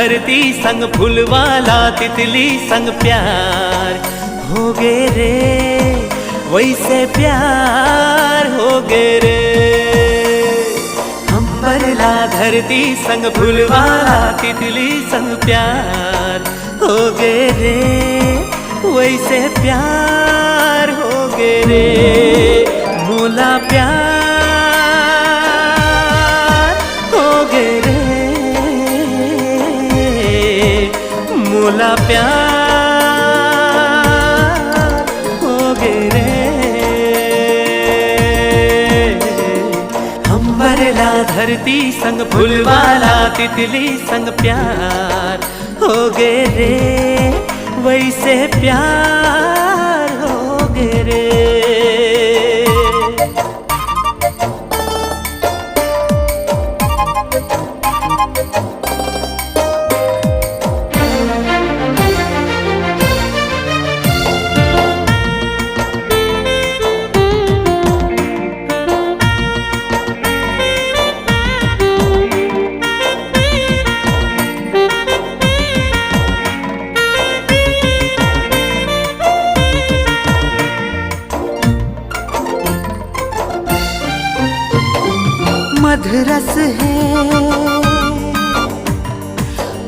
धरती संग फूलवाला तितली संग प्यार हो गे रे, वैसे प्यार हो गे रे। अंबरला धरती संग फूलवाला तितली संग प्यार हो गे रे, वैसे प्यार हो गे रे। मोला प्यार हो गे रे, मोला प्यार हो गे रे। अंबरला धरती संग फूलवाला तितली संग प्यार हो गे रे, वैसे प्यार हो गे रे। मधुरस है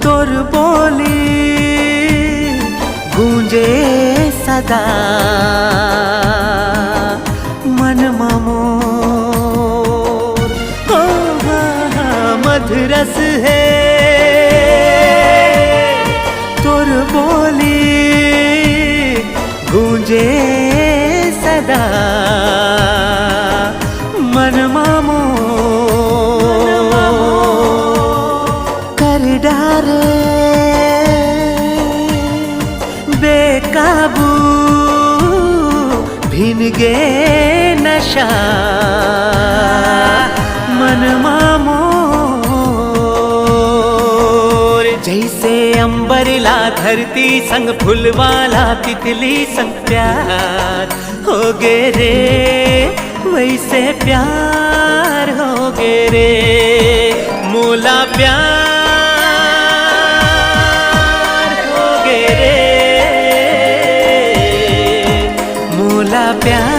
तोर बोली, गूंजे सदा मन मोर। हो मधुरस है तोर बोली, गूंजे सदा मन मोर। डारे बेकाबू भिन गे नशा मन मोर। जैसे अंबरला धरती संग फूलवाला तितली संग प्यार हो गे रे, वैसे प्यार हो गे रे। मोला प्यार हो गे रे, मोला प्यार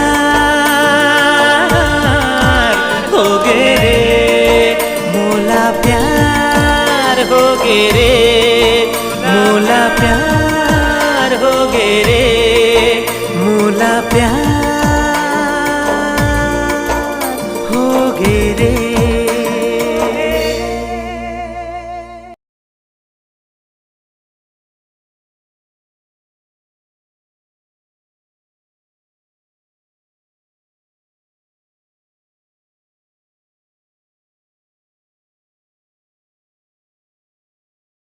हो गे रे, मोला प्यार हो गे रे, मोला प्यार हो गे रे।